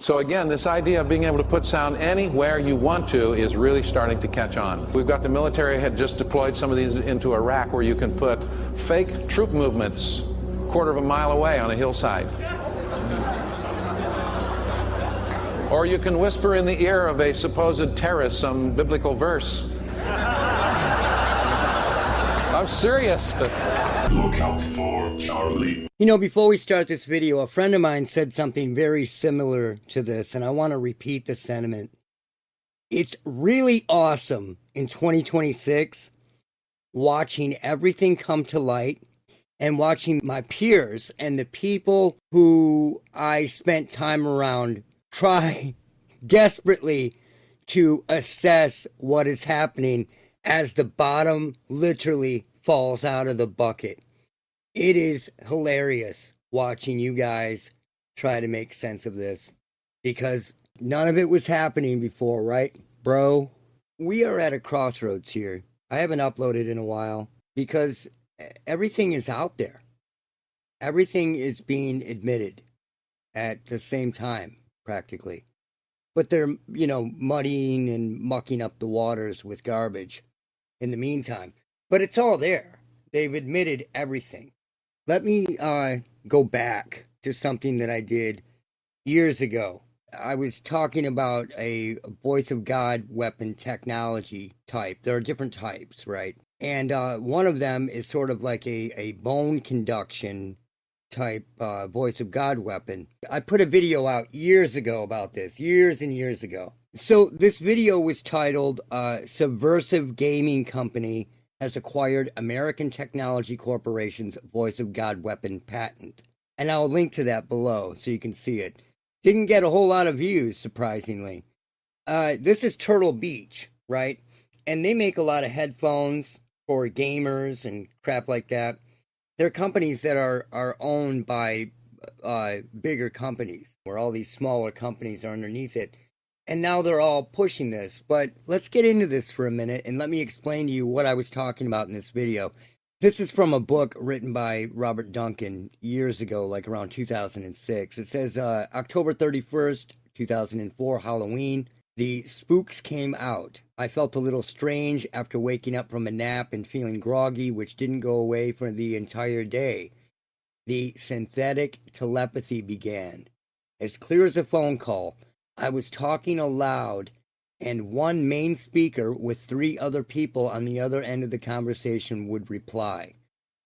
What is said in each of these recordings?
So again, this idea of being able to put sound anywhere you want to is really starting to catch on. We've got the military had just deployed some of these into Iraq where you can put fake troop movements a quarter of a mile away on a hillside. Or you can whisper in the ear of a supposed terrorist some biblical verse. I'm serious. Look out for Charlie. You know, before we start this video, a friend of mine said something very similar to this, and I want to repeat the sentiment. It's really awesome in 2026 watching everything come to light and watching my peers and the people who I spent time around try desperately to assess what is happening as the bottom literally falls out of the bucket. It is hilarious watching you guys try to make sense of this because none of it was happening before, right, bro? We are at a crossroads here. I haven't uploaded in a while because everything is out there. Everything is being admitted at the same time, practically. But they're, muddying and mucking up the waters with garbage in the meantime. But it's all there. They've admitted everything. Let me go back to something that I did years ago. I was talking about a voice of God weapon technology type. There are different types, right? And one of them is sort of like a bone conduction type voice of God weapon. I put a video out years ago about this, years and years ago. So this video was titled Subversive Gaming Company has acquired American Technology Corporation's Voice of God weapon patent. And I'll link to that below so you can see it. Didn't get a whole lot of views, surprisingly. This is Turtle Beach, right? And they make a lot of headphones for gamers and crap like that. They're companies that are owned by bigger companies, where all these smaller companies are underneath it. And now they're all pushing this. But let's get into this for a minute and let me explain to you what I was talking about in this video. This is from a book written by Robert Duncan years ago, like around 2006. It says October 31st, 2004, Halloween. The spooks came out. I felt a little strange after waking up from a nap and feeling groggy, which didn't go away for the entire day. The synthetic telepathy began. As clear as a phone call, I was talking aloud, and one main speaker with 3 other people on the other end of the conversation would reply.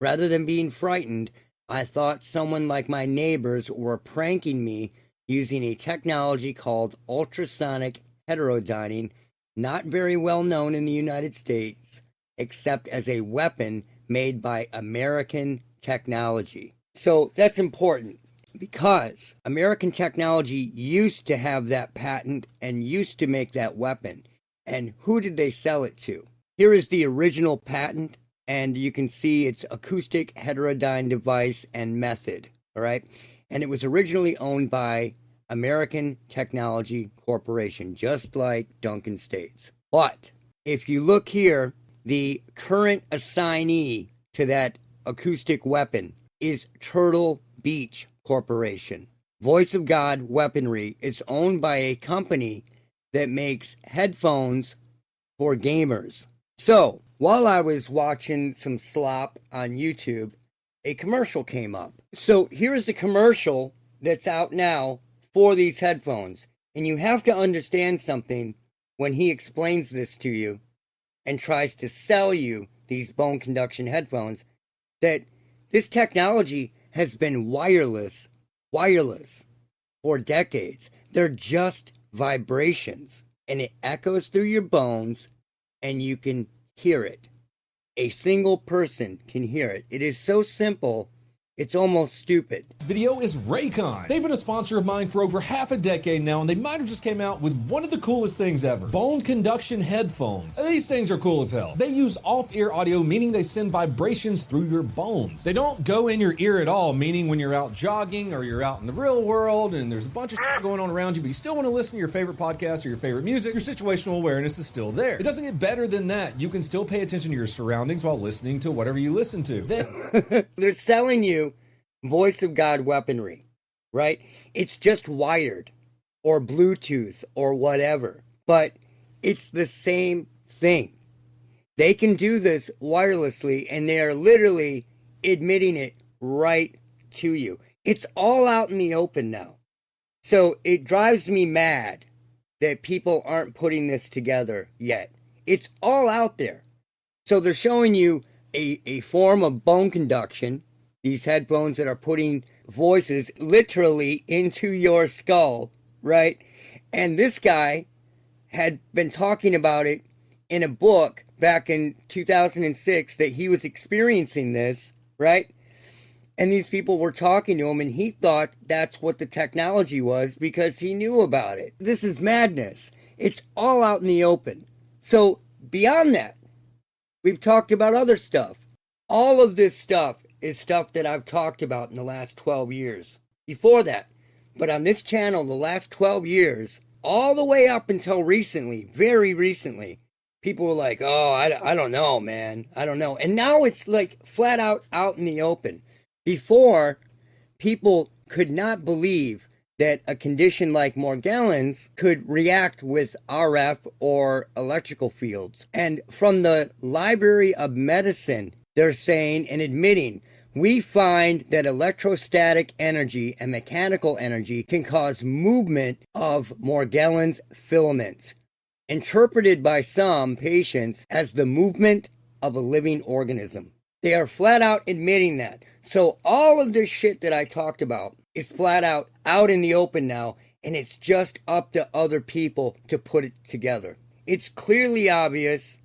Rather than being frightened, I thought someone like my neighbors were pranking me using a technology called ultrasonic heterodyning, not very well known in the United States, except as a weapon made by American technology. So that's important because American technology used to have that patent and used to make that weapon. And who did they sell it to? Here is the original patent, and you can see its acoustic heterodyne device and method, all right? And it was originally owned by American Technology Corporation, just like Duncan states. But if you look here, the current assignee to that acoustic weapon is Turtle Beach Corporation. Voice of God weaponry is owned by a company that makes headphones for gamers. So, while I was watching some slop on YouTube, a commercial came up. So, here's the commercial that's out now for these headphones. And you have to understand something when he explains this to you and tries to sell you these bone conduction headphones, that this technology has been wireless for decades. They're just vibrations, and it echoes through your bones, and you can hear it. A single person can hear it. It is so simple, it's almost stupid. This video is Raycon. They've been a sponsor of mine for over half a decade now, and they might have just came out with one of the coolest things ever. Bone conduction headphones. These things are cool as hell. They use off-ear audio, meaning they send vibrations through your bones. They don't go in your ear at all, meaning when you're out jogging or you're out in the real world and there's a bunch of shit going on around you, but you still want to listen to your favorite podcast or your favorite music, your situational awareness is still there. It doesn't get better than that. You can still pay attention to your surroundings while listening to whatever you listen to. They're selling you Voice of God weaponry, right? It's just wired, or Bluetooth or whatever. But it's the same thing. They can do this wirelessly, and they are literally admitting it right to you. It's all out in the open now. So it drives me mad that people aren't putting this together yet. It's all out there. So they're showing you a form of bone conduction, these headphones that are putting voices literally into your skull, right? And this guy had been talking about it in a book back in 2006 that he was experiencing this, right? And these people were talking to him, and he thought that's what the technology was because he knew about it. This is madness. It's all out in the open. So beyond that, we've talked about other stuff. All of this stuff is stuff that I've talked about in the last 12 years. Before that, but on this channel, the last 12 years, all the way up until recently, very recently, people were like, oh, I don't know, man. I don't know. And now it's like flat out in the open. Before, people could not believe that a condition like Morgellons could react with RF or electrical fields. And from the Library of Medicine, they're saying and admitting, we find that electrostatic energy and mechanical energy can cause movement of Morgellons filaments, interpreted by some patients as the movement of a living organism. They are flat out admitting that. So all of this shit that I talked about is flat out in the open now, and it's just up to other people to put it together. It's clearly obvious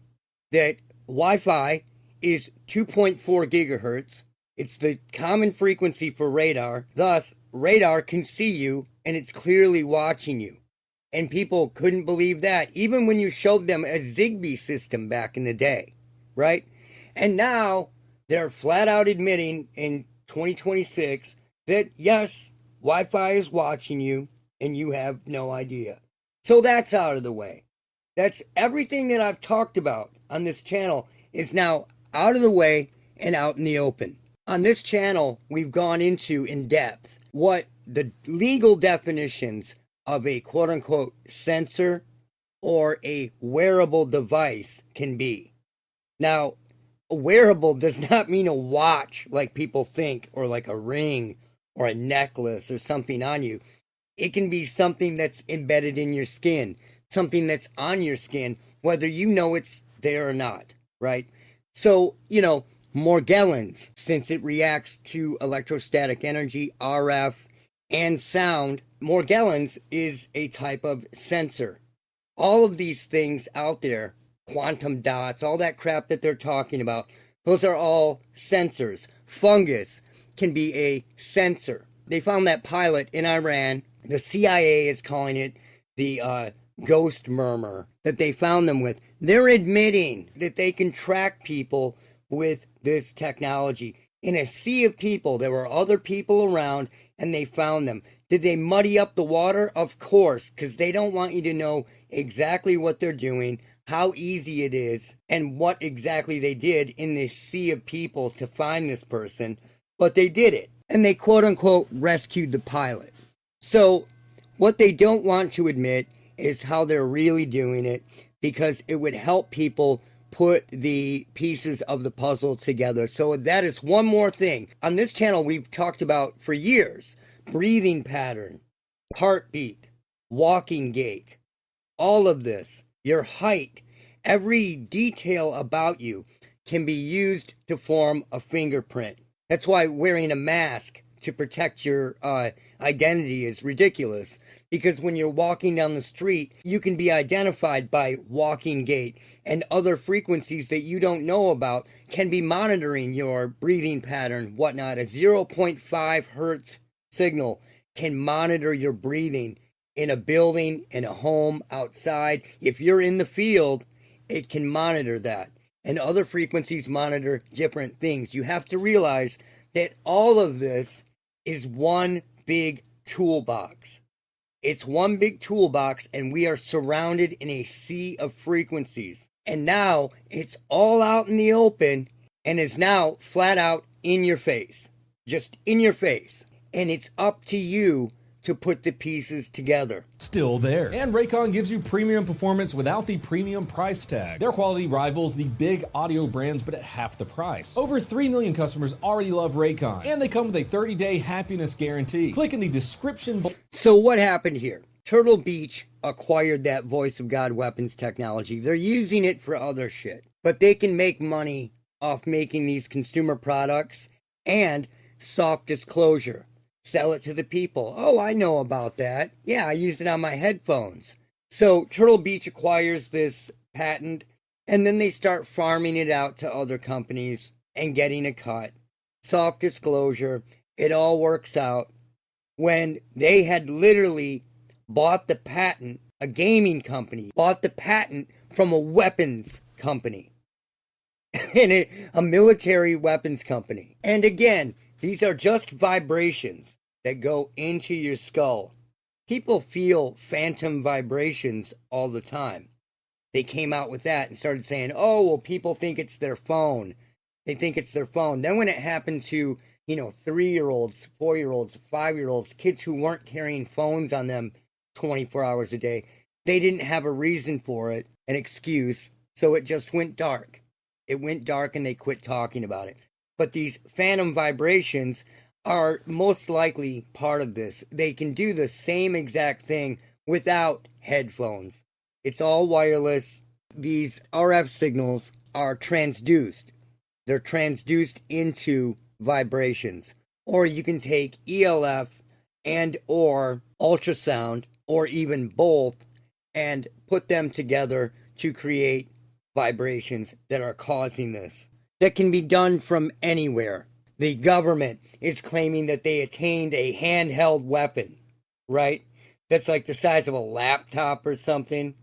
that Wi-Fi is 2.4 gigahertz. It's the common frequency for radar. Thus, radar can see you, and it's clearly watching you. And people couldn't believe that, even when you showed them a Zigbee system back in the day, right? And now they're flat out admitting in 2026 that, yes, Wi-Fi is watching you and you have no idea. So that's out of the way. That's everything that I've talked about on this channel is now out of the way and out in the open. On this channel, we've gone into in depth what the legal definitions of a quote-unquote sensor or a wearable device can be. Now, a wearable does not mean a watch like people think, or like a ring or a necklace or something on you. It can be something that's embedded in your skin, something that's on your skin, whether you know it's there or not, right? So, Morgellons, since it reacts to electrostatic energy, RF, and sound, Morgellons is a type of sensor. All of these things out there, quantum dots, all that crap that they're talking about, those are all sensors. Fungus can be a sensor. They found that pilot in Iran. The CIA is calling it the ghost murmur that they found them with. They're admitting that they can track people with this technology. In a sea of people, there were other people around, and they found them. Did they muddy up the water? Of course, because they don't want you to know exactly what they're doing, how easy it is, and what exactly they did in this sea of people to find this person. But they did it, and they quote-unquote rescued the pilot. So what they don't want to admit is how they're really doing it, because it would help people put the pieces of the puzzle together. So that is one more thing. On this channel, we've talked about for years, breathing pattern, heartbeat, walking gait, all of this, your height, every detail about you can be used to form a fingerprint. That's why wearing a mask to protect your identity is ridiculous, because when you're walking down the street, you can be identified by walking gait, and other frequencies that you don't know about can be monitoring your breathing pattern, whatnot. A 0.5 hertz signal can monitor your breathing in a building, in a home, outside. If you're in the field, it can monitor that. And other frequencies monitor different things. You have to realize that all of this is one big toolbox. It's one big toolbox, and we are surrounded in a sea of frequencies. And now it's all out in the open and is now flat out in your face. Just in your face. And it's up to you to put the pieces together. Still there. And Raycon gives you premium performance without the premium price tag. Their quality rivals the big audio brands, but at half the price. Over 3 million customers already love Raycon, and they come with a 30-day happiness guarantee. Click in the description. So what happened here? Turtle Beach acquired that Voice of God weapons technology. They're using it for other shit, but they can make money off making these consumer products and soft disclosure. Sell it to the people. Oh, I know about that. Yeah, I used it on my headphones. So Turtle Beach acquires this patent, and then they start farming it out to other companies and getting a cut. Soft disclosure. It all works out. When they had literally bought the patent, a gaming company bought the patent from a weapons company. And a military weapons company. And again, these are just vibrations that go into your skull. People feel phantom vibrations all the time. They came out with that and started saying, oh, well, people think it's their phone. They think it's their phone. Then when it happened to, 3-year-olds, 4-year-olds, 5-year-olds, kids who weren't carrying phones on them 24 hours a day, they didn't have a reason for it, an excuse, so it just went dark. It went dark and they quit talking about it. But these phantom vibrations are most likely part of this. They can do the same exact thing without headphones. It's all wireless. These RF signals are transduced. They're transduced into vibrations. Or you can take ELF and or ultrasound, or even both, and put them together to create vibrations that are causing this. That can be done from anywhere. The government is claiming that they attained a handheld weapon, right? That's like the size of a laptop or something.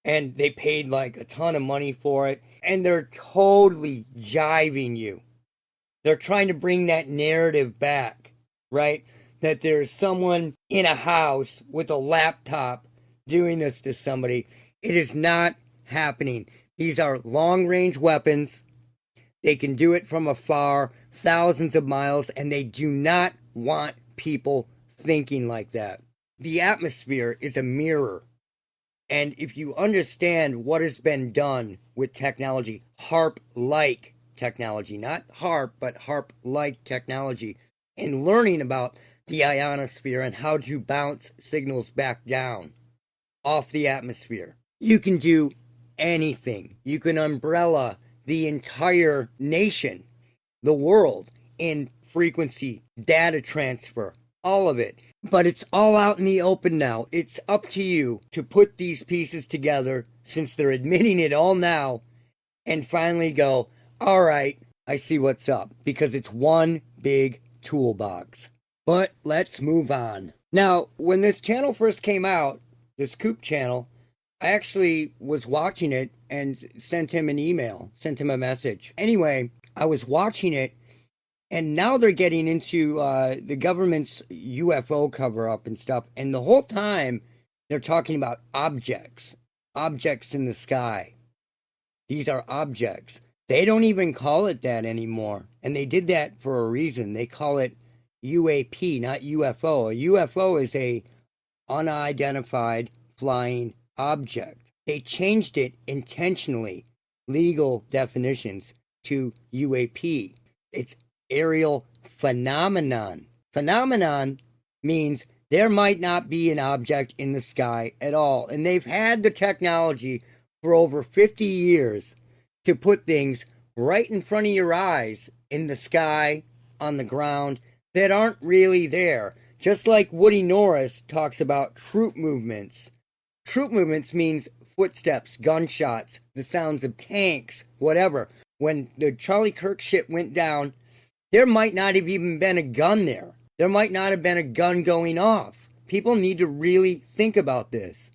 And they paid like a ton of money for it. And they're totally jiving you. They're trying to bring that narrative back, right? That there's someone in a house with a laptop doing this to somebody. It is not happening. These are long-range weapons. They can do it from afar, thousands of miles, and they do not want people thinking like that. The atmosphere is a mirror. And if you understand what has been done with technology, HAARP-like technology, not HAARP, but HAARP-like technology, and learning about the ionosphere and how to bounce signals back down off the atmosphere, you can do anything. You can umbrella the entire nation, the world, in frequency, data transfer, all of it. But it's all out in the open now. It's up to you to put these pieces together, since they're admitting it all now, and finally go, all right, I see what's up, because it's one big toolbox. But let's move on. Now, when this channel first came out, this Coop channel, I actually was watching it and sent him an email, sent him a message. Anyway, I was watching it, and now they're getting into the government's UFO cover-up and stuff, and the whole time they're talking about objects in the sky. These are objects. They don't even call it that anymore, and they did that for a reason. They call it UAP, not UFO. A UFO is a unidentified flying object. They changed it intentionally, legal definitions, to UAP. It's aerial phenomenon. Phenomenon means there might not be an object in the sky at all. And they've had the technology for over 50 years to put things right in front of your eyes in the sky, on the ground, that aren't really there. Just like Woody Norris talks about troop movements. Troop movements means footsteps, gunshots, the sounds of tanks, whatever. When the Charlie Kirk shit went down, there might not have even been a gun there. There might not have been a gun going off. People need to really think about this.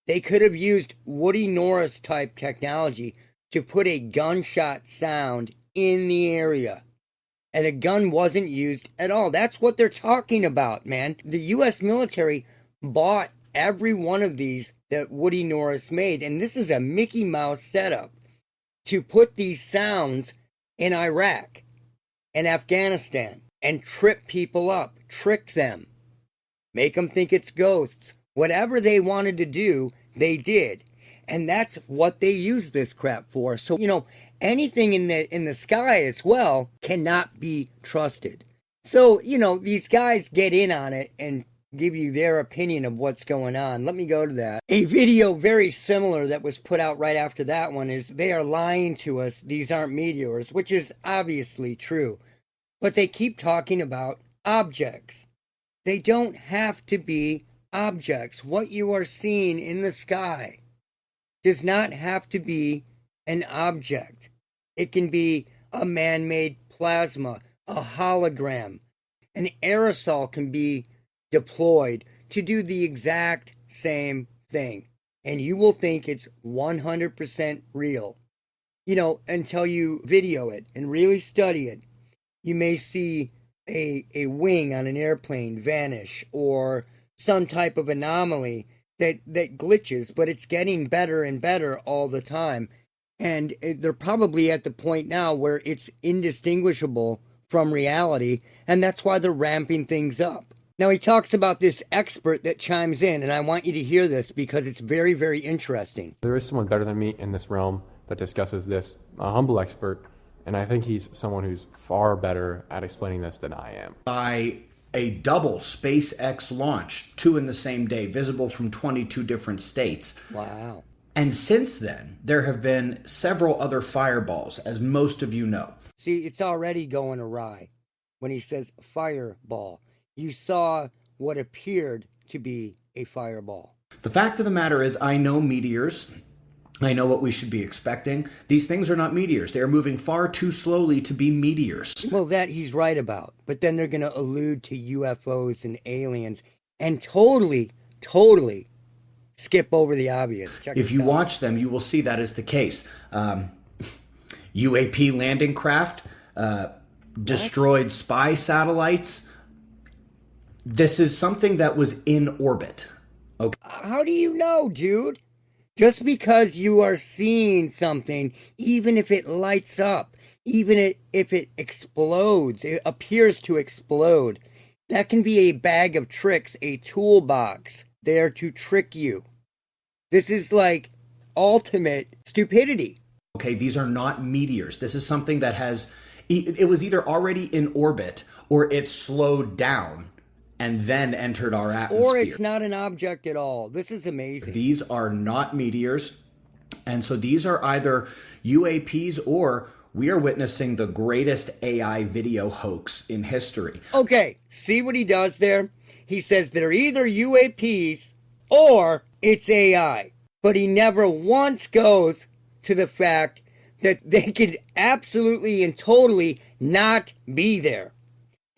They could have used Woody Norris type technology to put a gunshot sound in the area. And the gun wasn't used at all. That's what they're talking about, man. The U.S. military bought every one of these that Woody Norris made. And this is a Mickey Mouse setup to put these sounds in Iraq and Afghanistan and trip people up, trick them, make them think it's ghosts. Whatever they wanted to do, they did. And that's what they use this crap for. So, anything in the sky as well cannot be trusted. So, these guys get in on it and give you their opinion of what's going on. Let me go to that. A video very similar that was put out right after that one is they are lying to us. These aren't meteors, which is obviously true. But they keep talking about objects. They don't have to be objects. What you are seeing in the sky does not have to be an object. It can be a man-made plasma, a hologram. An aerosol can be deployed to do the exact same thing. And you will think it's 100% real. Until you video it and really study it. You may see a wing on an airplane vanish or some type of anomaly that glitches, but it's getting better and better all the time. And they're probably at the point now where it's indistinguishable from reality, and that's why they're ramping things up. Now, he talks about this expert that chimes in, and I want you to hear this because it's very, very interesting. There is someone better than me in this realm that discusses this, a humble expert, and I think he's someone who's far better at explaining this than I am. By a double SpaceX launch, 2 in the same day, visible from 22 different states. Wow. And since then, there have been several other fireballs, as most of you know. See, it's already going awry when he says fireball. You saw what appeared to be a fireball. The fact of the matter is, I know meteors. I know what we should be expecting. These things are not meteors. They are moving far too slowly to be meteors. Well, that he's right about. But then they're going to allude to UFOs and aliens and totally skip over the obvious. If you watch them, you will see that is the case. UAP landing craft, destroyed spy satellites. This is something that was in orbit. Okay. How do you know, dude? Just because you are seeing something, even if it lights up, even if it explodes, it appears to explode, that can be a bag of tricks, a toolbox there to trick you. This is like ultimate stupidity. Okay, these are not meteors. This is something that it was either already in orbit or it slowed down and then entered our atmosphere. Or it's not an object at all. This is amazing. These are not meteors. And so these are either UAPs or we are witnessing the greatest AI video hoax in history. Okay, see what he does there? He says they're either UAPs or it's AI. But he never once goes to the fact that they could absolutely and totally not be there.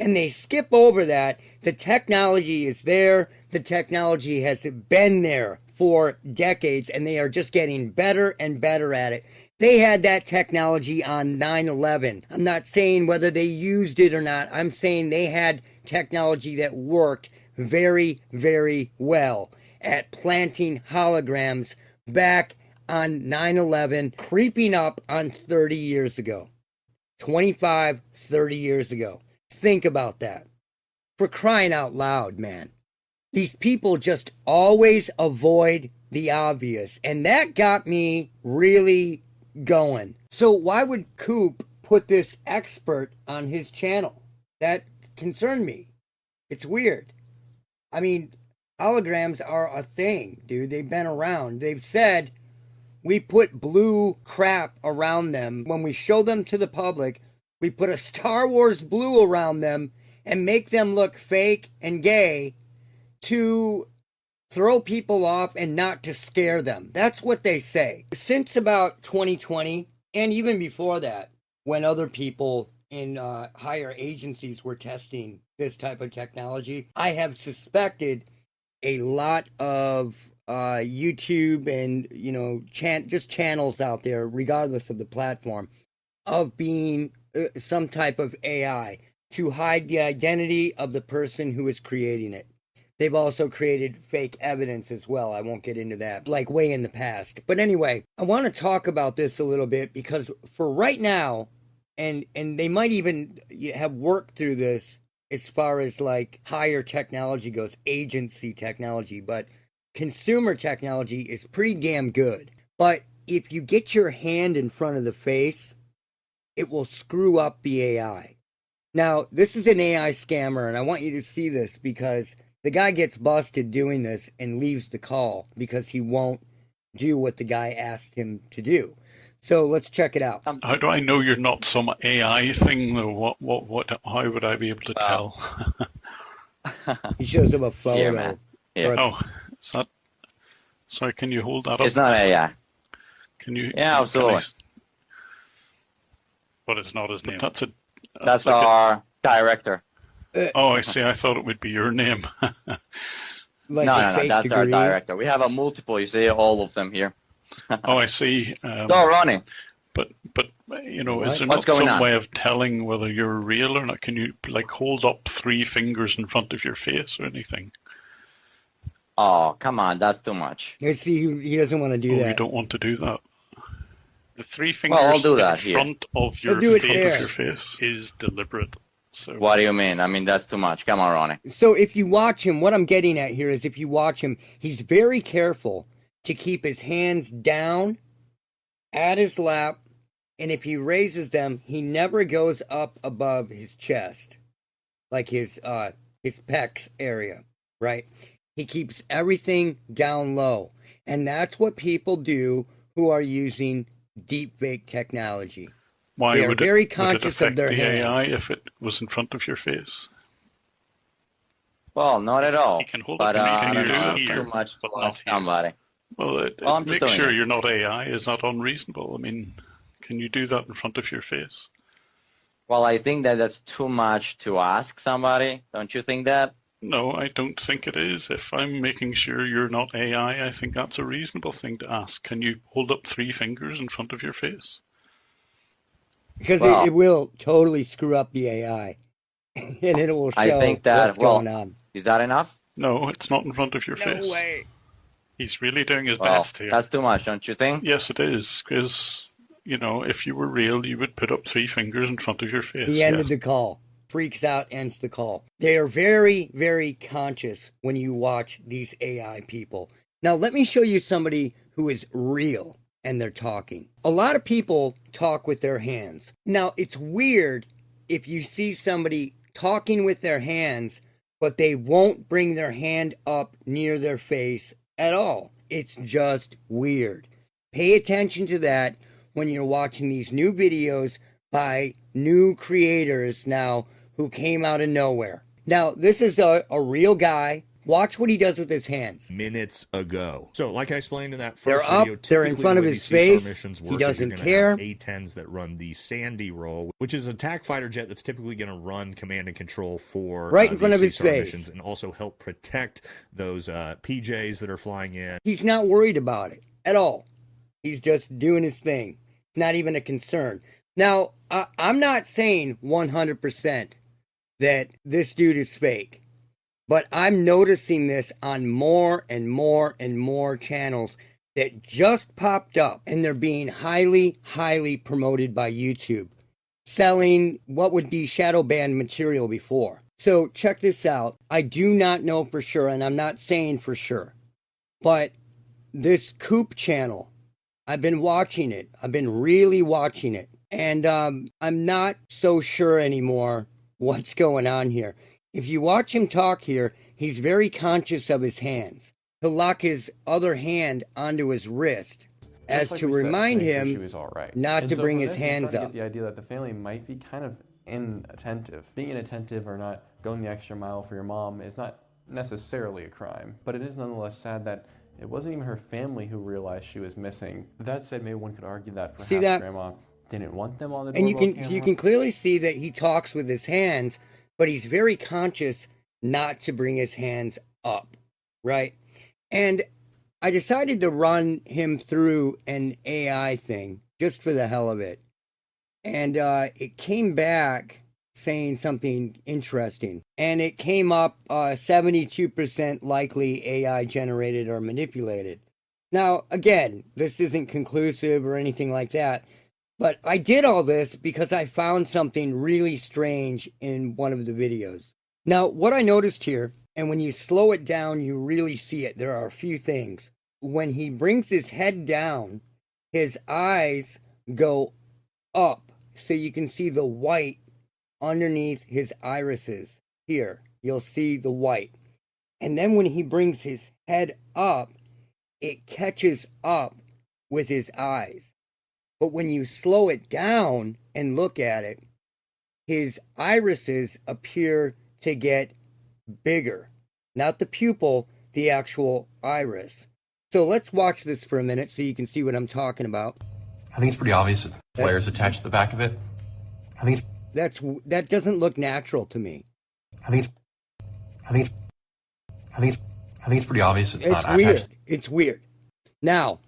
And they skip over that. The technology is there. The technology has been there for decades, and they are just getting better and better at it. They had that technology on 9/11. I'm not saying whether they used it or not. I'm saying they had technology that worked very, very well at planting holograms back on 9/11, creeping up on 30 years ago. 25, 30 years ago. Think about that. For crying out loud, man. These people just always avoid the obvious. And that got me really going. So why would Coop put this expert on his channel? That concerned me. It's weird. I mean, holograms are a thing, dude. They've been around. They've said we put blue crap around them. When we show them to the public, we put a Star Wars blue around them and make them look fake and gay to throw people off and not to scare them. That's what they say. Since about 2020, and even before that, when other people in higher agencies were testing this type of technology, I have suspected a lot of YouTube and, just channels out there, regardless of the platform, of being some type of AI to hide the identity of the person who is creating it. They've also created fake evidence as well. I won't get into that, like way in the past. But anyway, I want to talk about this a little bit because for right now, and they might even have worked through this as far as like higher technology goes, agency technology, but consumer technology is pretty damn good. But if you get your hand in front of the face, it will screw up the AI. Now, this is an AI scammer, and I want you to see this because the guy gets busted doing this and leaves the call because he won't do what the guy asked him to do. So let's check it out. How do I know you're not some AI thing, though? How would I be able to tell? He shows him a photo. Here, man. Here. Or- Oh, is that? Sorry, can you hold that up? It's not AI. Can you? Yeah, absolutely. But it's not his name. That's That's like our director. Oh, I see. I thought it would be your name. Like No, a no, no. fake That's our degree. director. We have a multiple. You see all of them here. Oh, I see. So, Ronnie, But you know, What? is there What's not going some on? way of telling whether you're real or not? Can you like hold up 3 fingers in front of your face or anything? oh, come on. That's too much. Let's see, he doesn't want to do Oh, you that. don't want to do that. The 3 fingers Well, I'll do that in here. front of your do it face is deliberate. So What do you mean? I mean, that's too much. Come on, Ronnie. So if you watch him, what I'm getting at here is if you watch him, he's very careful to keep his hands down at his lap, and if he raises them, he never goes up above his chest, like his pecs area, right? He keeps everything down low, and that's what people do who are using deepfake technology. why they are would very it, conscious would it of their affect the hands. AI if it was in front of your face? Well, not at all. You can hold But up and I you don't can know. use It's it too here, much to but not ask here. somebody. Well, Well, I'm just make doing sure it. you're not AI is not unreasonable. I mean, can you do that in front of your face? Well, I think that that's too much to ask somebody. Don't you think that? No, I don't think it is. If I'm making sure you're not AI, I think that's a reasonable thing to ask. Can you hold up 3 fingers in front of your face? Because Well- it will totally screw up the AI, and it will show I think that, what's well, going on. Is that enough? No, it's not in front of your face. way. He's really doing his Well, best here. that's too much, don't you think? Yes, it is. Because, you know, if you were real, you would put up 3 fingers in front of your face. He ended yes. the call. Freaks out, ends the call. They are very, very conscious when you watch these AI people. Now, let me show you somebody who is real and they're talking. A lot of people talk with their hands. Now, it's weird if you see somebody talking with their hands, but they won't bring their hand up near their face at all. It's just weird. Pay attention to that when you're watching these new videos by new creators now who came out of nowhere. Now, this is a real guy. Watch what he does with his hands. Minutes ago. So, like I explained in that They're first up, video, they're in typically front the of way his these CSAR face. missions He work is doesn't you're gonna care. have A-10s that run the Sandy role, which is a TAC fighter jet that's typically going to run command and control for Right in front these of his CSAR face. missions and also help protect those PJs that are flying in. He's not worried about it at all. He's just doing his thing. It's not even a concern. Now, I'm not saying 100% that this dude is fake, but I'm noticing this on more and more and more channels that just popped up, and they're being highly, highly promoted by YouTube, selling what would be shadow banned material before. So check this out. I do not know for sure, and I'm not saying for sure, but this Coop channel, I've been watching it. I've been really watching it. And I'm not so sure anymore what's going on here. If you watch him talk here, he's very conscious of his hands. He'll lock his other hand onto his wrist as Just to like we said, remind I think him she was all right. not And to so bring from his this, I'm hands starting to up. get the idea that the family might be kind of inattentive. Being inattentive or not going the extra mile for your mom is not necessarily a crime, but it is nonetheless sad that it wasn't even her family who realized she was missing. That said, maybe one could argue that perhaps See that? Grandma didn't want them on the And you doorbell can camera. clearly see that he talks with his hands, but he's very conscious not to bring his hands up, right? And I decided to run him through an AI thing just for the hell of it. And it came back saying something interesting. And it came up 72% likely AI generated or manipulated. Now, again, this isn't conclusive or anything like that. But I did all this because I found something really strange in one of the videos. Now, what I noticed here, and when you slow it down, you really see it. There are a few things. When he brings his head down, his eyes go up, so you can see the white underneath his irises. Here, you'll see the white. And then when he brings his head up, it catches up with his eyes. But when you slow it down and look at it, his irises appear to get bigger. Not the pupil, the actual iris. So let's watch this for a minute so you can see what I'm talking about. I think it's pretty obvious that flares attached to the back of it. That doesn't look natural to me. I think it's pretty obvious it's not weird. attached. It's weird. Now,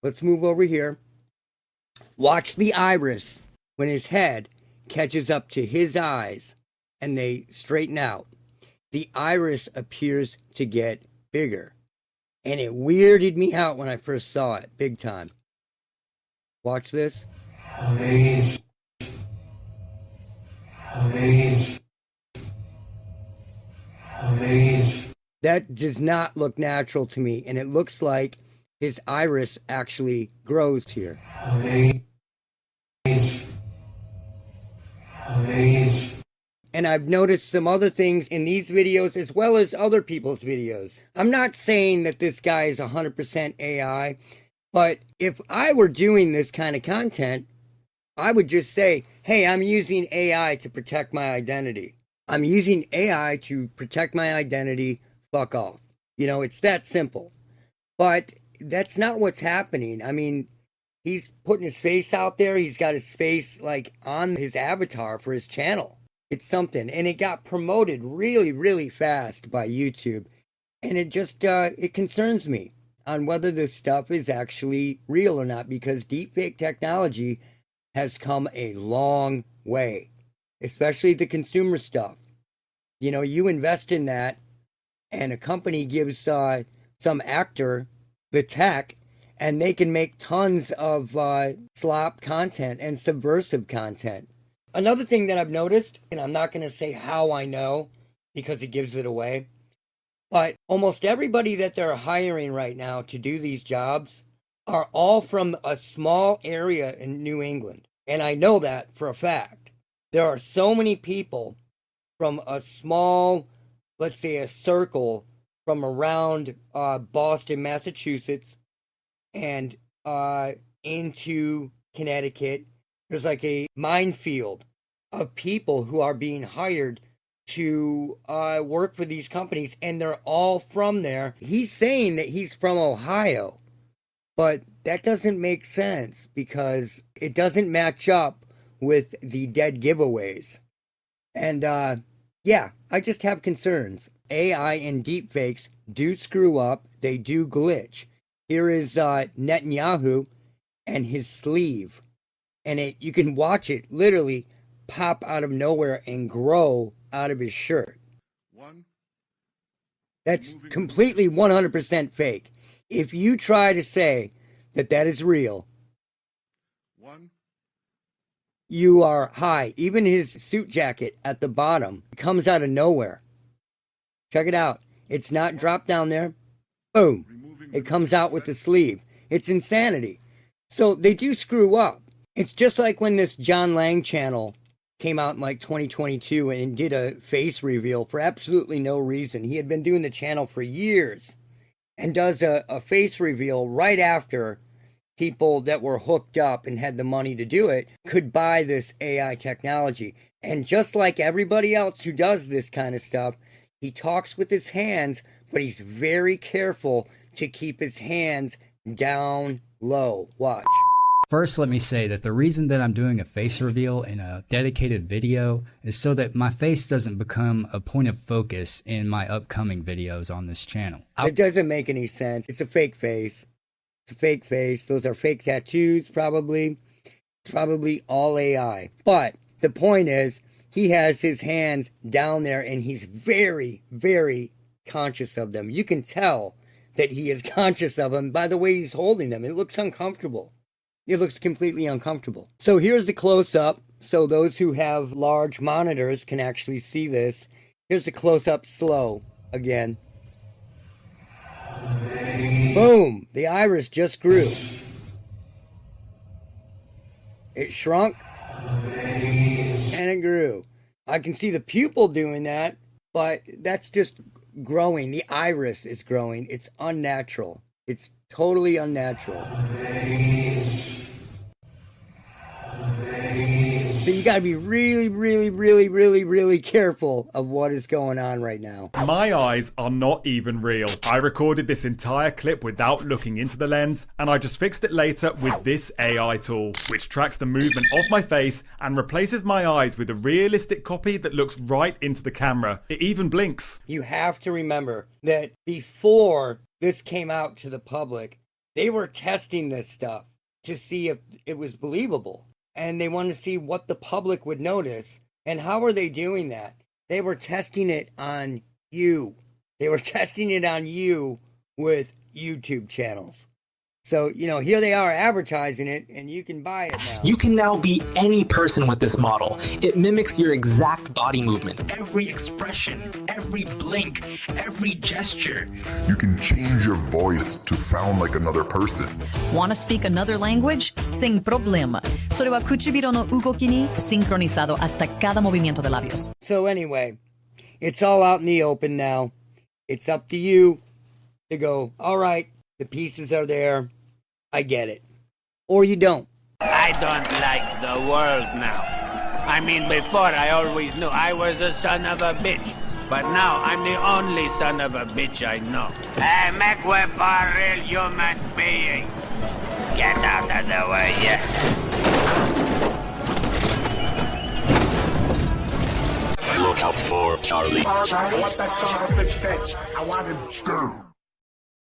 let's move over here. Watch the iris when his head catches up to his eyes and they straighten out. The iris appears to get bigger. And it weirded me out when I first saw it, big time. Watch this. That does not look natural to me, and it looks like his iris actually grows here. And I've noticed some other things in these videos as well as other people's videos. I'm not saying that this guy is 100% AI, but if I were doing this kind of content, I would just say, hey, I'm using AI to protect my identity. I'm using AI to protect my identity, fuck off. You know, it's that simple. But that's not what's happening. I mean, he's putting his face out there. He's got his face like on his avatar for his channel. It's something. And it got promoted really, really fast by YouTube. And it just, it concerns me on whether this stuff is actually real or not, because deepfake technology has come a long way, especially the consumer stuff. You know, you invest in that and a company gives some actor the tech and they can make tons of slop content and subversive content. Another thing that I've noticed, and I'm not going to say how I know because it gives it away, but almost everybody that they're hiring right now to do these jobs are all from a small area in New England. And I know that for a fact. There are so many people from a small, let's say a circle from around Boston, Massachusetts, and into Connecticut. There's like a minefield of people who are being hired to work for these companies, and they're all from there. He's saying that he's from Ohio, but that doesn't make sense because it doesn't match up with the dead giveaways. And yeah, I just have concerns. AI and deepfakes do screw up. They do glitch. Here is Netanyahu and his sleeve. And you can watch it literally pop out of nowhere and grow out of his shirt. That's completely 100% fake. If you try to say that that is real, you are high. Even his suit jacket at the bottom comes out of nowhere. Check it out. It's not dropped down there. Boom. It comes out with the sleeve. It's insanity. So they do screw up. It's just like when this John Lang channel came out in like 2022 and did a face reveal for absolutely no reason. He had been doing the channel for years and does a face reveal right after people that were hooked up and had the money to do it could buy this AI technology. And just like everybody else who does this kind of stuff, he talks with his hands, but he's very careful to keep his hands down low. Watch. First, let me say that the reason that I'm doing a face reveal in a dedicated video is so that my face doesn't become a point of focus in my upcoming videos on this channel. It doesn't make any sense. It's a fake face. It's a fake face. Those are fake tattoos, probably. It's probably all AI. But the point is, he has his hands down there and he's very, very conscious of them. You can tell that he is conscious of them by the way he's holding them. It looks uncomfortable. It looks completely uncomfortable. So here's the close-up so those who have large monitors can actually see this. Here's a close-up slow again. Boom! The iris just grew. It shrunk and it grew. I can see the pupil doing that, but that's just growing. The iris is growing. It's unnatural. It's totally unnatural. So you gotta be really, really, really, really, really careful of what is going on right now. My eyes are not even real. I recorded this entire clip without looking into the lens, and I just fixed it later with this AI tool, which tracks the movement of my face and replaces my eyes with a realistic copy that looks right into the camera. It even blinks. You have to remember that before this came out to the public, they were testing this stuff to see if it was believable. And they wanted to see what the public would notice. And how are they doing that? They were testing it on you. They were testing it on you with YouTube channels. So, you know, here they are advertising it, and you can buy it now. You can now be any person with this model. It mimics your exact body movement, every expression, every blink, every gesture. You can change your voice to sound like another person. Want to speak another language? Sin problema. それは唇の動きにシンクロニザド hasta cada movimiento de labios. So anyway, it's all out in the open now. It's up to you to go, all right, the pieces are there. I get it. Or you don't. I don't like the world now. I mean, before I always knew I was a son of a bitch. But now I'm the only son of a bitch I know. Hey, make way for a real human being. Get out of the way, yeah. Look out for Charlie. Charlie, what that son of a bitch thinks. I want him dead.